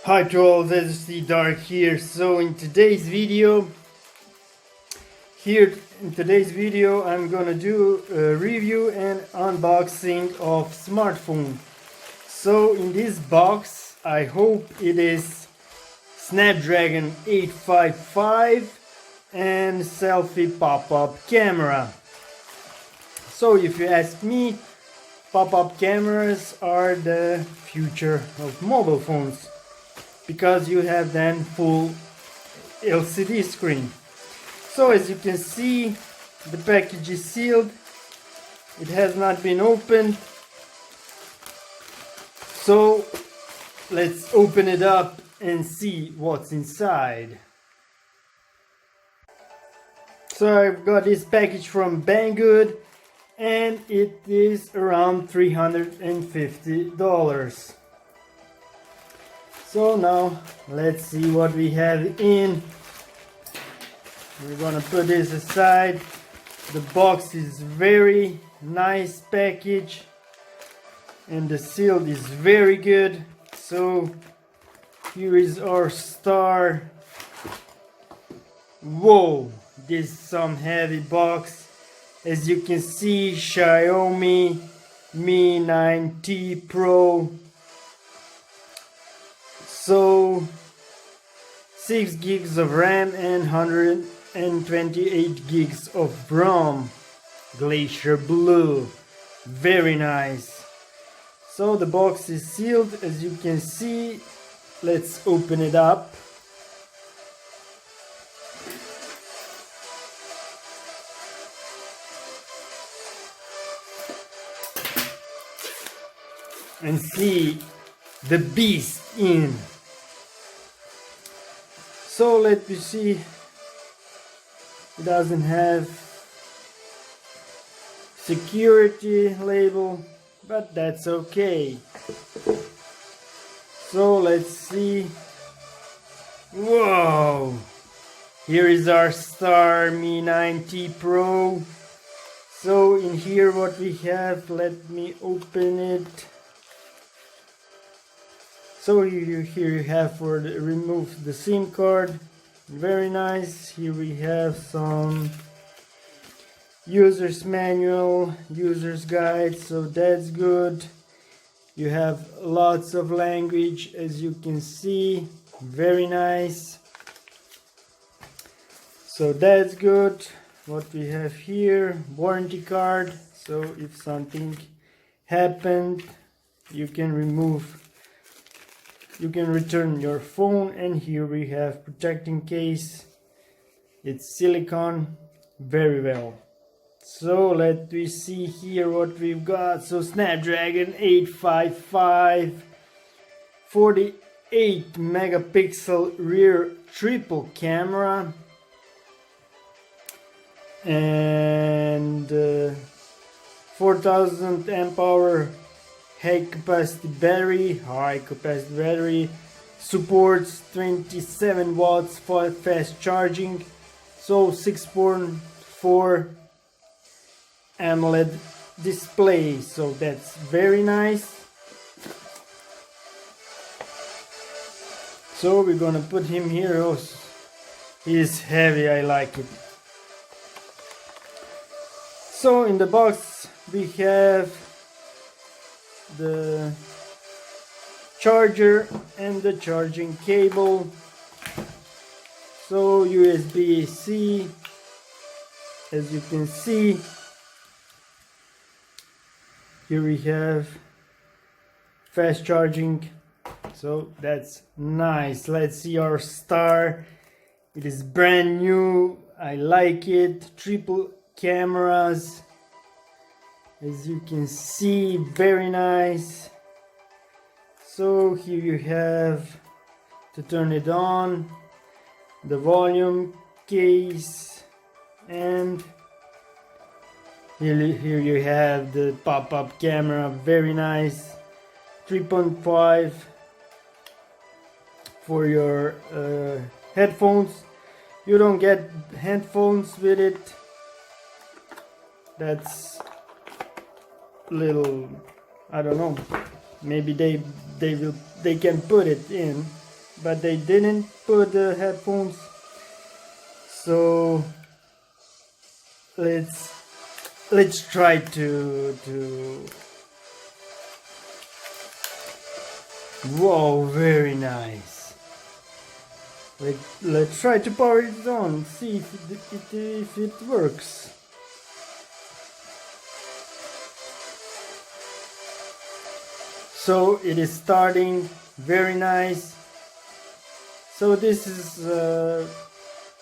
Hi to all, this is the Dark here. So in today's video, I'm gonna do a review and unboxing of smartphone. So in this box, I hope it is Snapdragon 855 and Selfie pop-up camera. So if you ask me, pop-up cameras are the future of mobile phones, because you have then full LCD screen. So as you can see, the package is sealed. It has not been opened. So let's open it up and see what's inside. So I've got this package from Banggood and it is around $350. So now let's see what we have in. We're gonna put this aside. The box is very nice package and the seal is very good. So here is our star. Whoa, this is some heavy box. As you can see, Xiaomi Mi 9T Pro. So 6 gigs of RAM and 128 gigs of ROM. Glacier blue, very nice. So the box is sealed, as you can see. Let's open it up. And see the beast in. So let me see. It doesn't have security label, but that's okay. So let's see. Whoa! Here is our Xiaomi Mi 9T Pro. So in here what we have, let me open it. So here you have for remove the SIM card, very nice. Here we have some user's manual, user's guide, so that's good. You have lots of language, as you can see, very nice. So that's good. What we have here, warranty card, so if something happened, you can return your phone. And here we have protecting case. It's silicone, very well. So let me see here what we've got. So Snapdragon 855, 48 megapixel rear triple camera, and 4000 amp hour high capacity battery, supports 27 watts for fast charging. So 6.4 AMOLED display, so that's very nice. So we're gonna put him here. Oh, he is heavy, I like it. So in the box we have the charger and the charging cable. So USB-C, as you can see. Here we have fast charging, so that's nice. Let's see our star. It is brand new, I like it. Triple cameras, as you can see, very nice. So here you have to turn it on, the volume case, and here you have the pop-up camera, very nice. 3.5 for your headphones. You don't get headphones with it. That's little, I don't know, maybe they can put it in. but they didn't put the headphones. So let's try to Whoa, very nice. Let's try to power it on, see if it works. So it is starting, very nice. So this is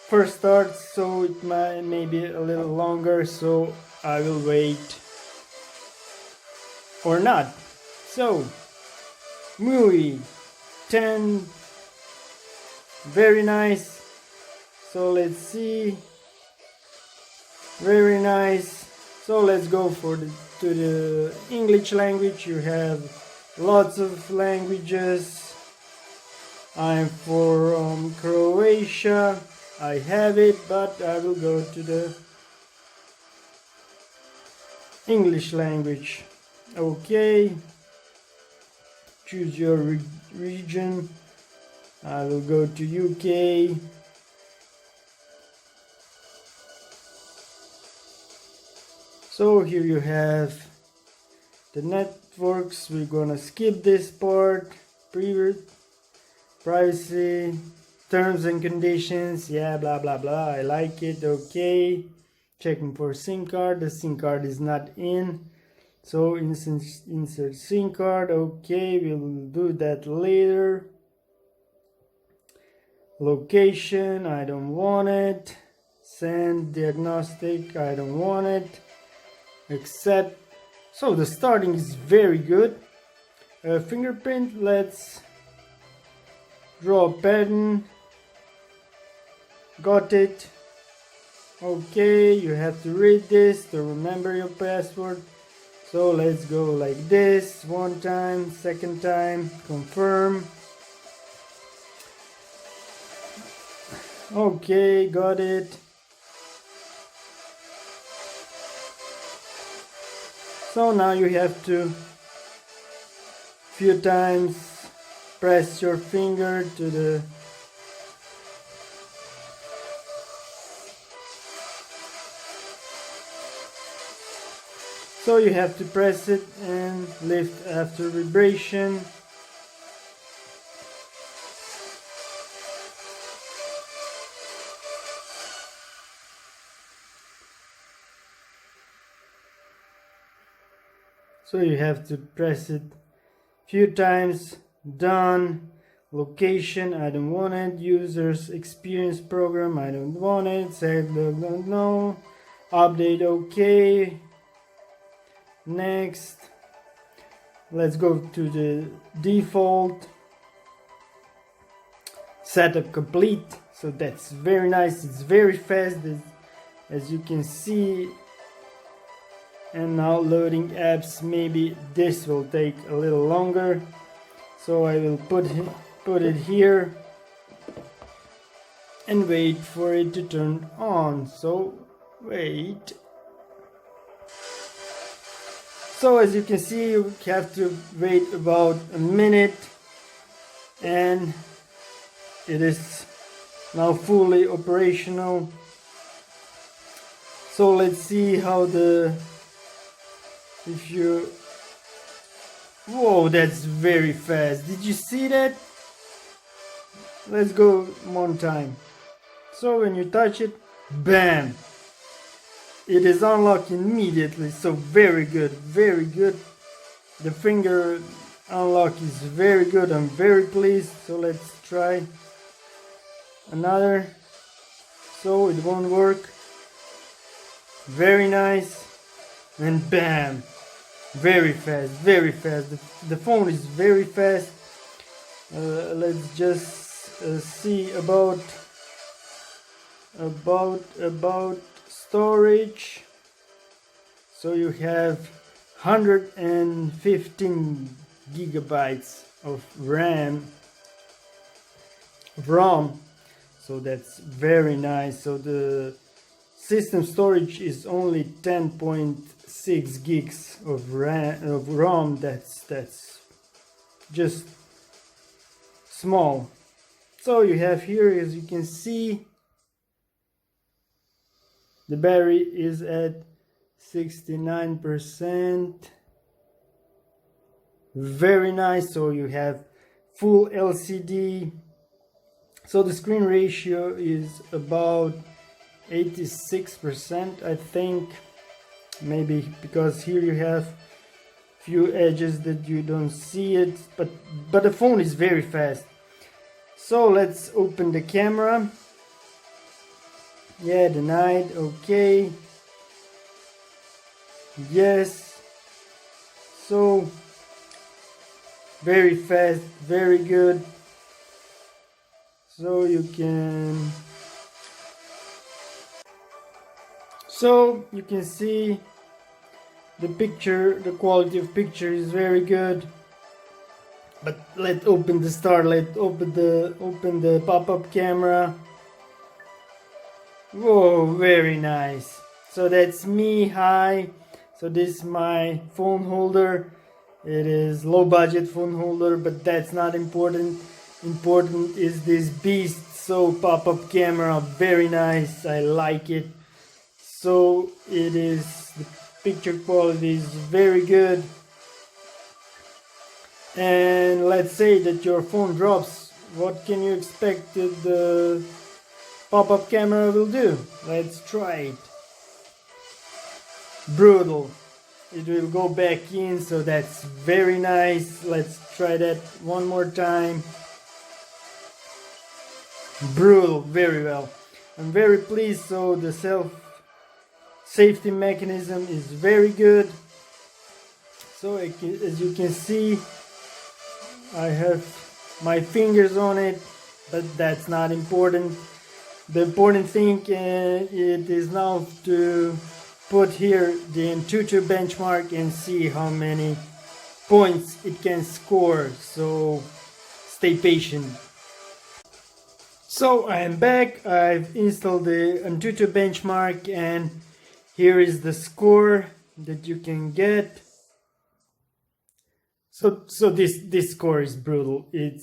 first start, so it may be a little longer, so I will wait or not. So MIUI 10, very nice. So let's see, very nice. So let's go to the English language. You have lots of languages. I'm from Croatia. I have it, but I will go to the English language. Okay. Choose your region. I will go to UK. So here you have the networks. We're gonna skip this part. Privacy, terms and conditions, yeah, blah blah blah. I like it. Okay. Checking for SIM card. The SIM card is not in. So insert SIM card. Okay, we'll do that later. Location, I don't want it. Send diagnostic, I don't want it. Accept. So the starting is very good. Fingerprint, let's draw a pattern. Got it. Okay, you have to read this to remember your password. So let's go like this, one time, second time, confirm. Okay, got it. So now you have to few times press your finger to the So you have to press it and lift after vibration. So you have to press it few times. Done. Location, I don't want it. Users experience program, I don't want it. Save, don't know. Update, okay. Next, let's go to the default. Setup complete. So that's very nice. It's very fast, as you can see. And now loading apps. Maybe this will take a little longer. So I will put it here and wait for it to turn on. So wait. So as you can see, you have to wait about a minute and it is now fully operational. So let's see how whoa, that's very fast. Did you see that? Let's go one time. So when you touch it, bam! It is unlocked immediately, so very good, very good. The finger unlock is very good, I'm very pleased. So let's try another. So it won't work. Very nice. And bam! Very fast, very fast. The phone is very fast. Let's just see about storage. So you have 115 gigabytes of RAM. So that's very nice. So the system storage is only 10.6 gigs of RAM. That's just small. So you have here, as you can see, the battery is at 69%. Very nice. So you have full LCD. So the screen ratio is about 86%, I think. Maybe because here you have few edges that you don't see it, but the phone is very fast. So let's open the camera. Yeah, denied. Okay. Yes. So very fast, very good. So you can see the picture, the quality of picture is very good. But let's open the start. Let's open the pop-up camera. Whoa, very nice. So that's me. Hi. So this is my phone holder. It is low budget phone holder, but that's not important. Important is this beast. So pop-up camera, very nice. I like it. So it is, the picture quality is very good. And let's say that your phone drops. What can you expect that the pop-up camera will do? Let's try it. Brutal. It will go back in, so that's very nice. Let's try that one more time. Brutal, very well. I'm very pleased. So the safety mechanism is very good. So as you can see, I have my fingers on it, but that's not important. The important thing it is now to put here the Antutu benchmark and see how many points it can score. So stay patient. So I am back. I've installed the Antutu benchmark and here is the score that you can get. So this score is brutal. It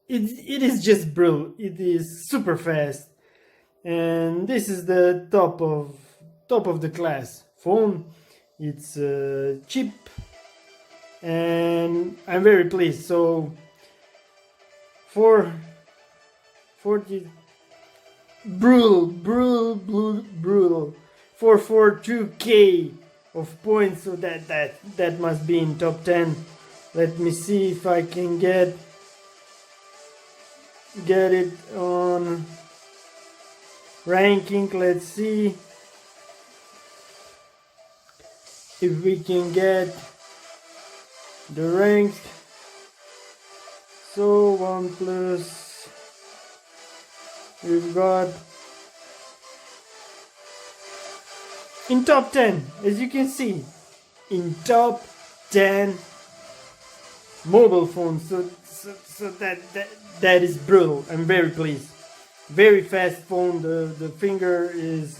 is just brutal. It is super fast, and this is the top of the class phone. It's cheap, and I'm very pleased. So for 40 brutal 442k of points, so that must be in top 10. Let me see if I can get it on ranking. Let's see if we can get the rank. So OnePlus, we've got in top 10, as you can see, in top 10 mobile phones. So that is brutal. I'm very pleased. Very fast phone. The finger is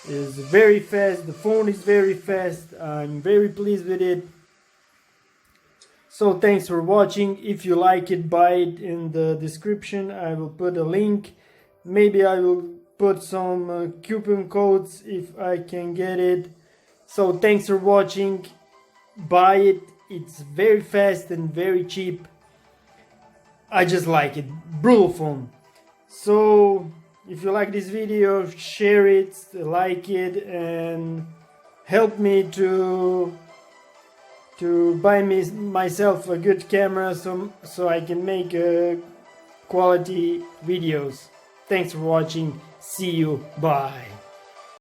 very fast. The phone is very fast. I'm very pleased with it. So thanks for watching. If you like it, buy it. In the description I will put a link. Maybe I will put some coupon codes if I can get it. So thanks for watching. Buy it. It's very fast and very cheap. I just like it. Brutal phone. So if you like this video, share it, like it, and help me to buy myself a good camera so I can make quality videos. Thanks for watching. See you. Bye.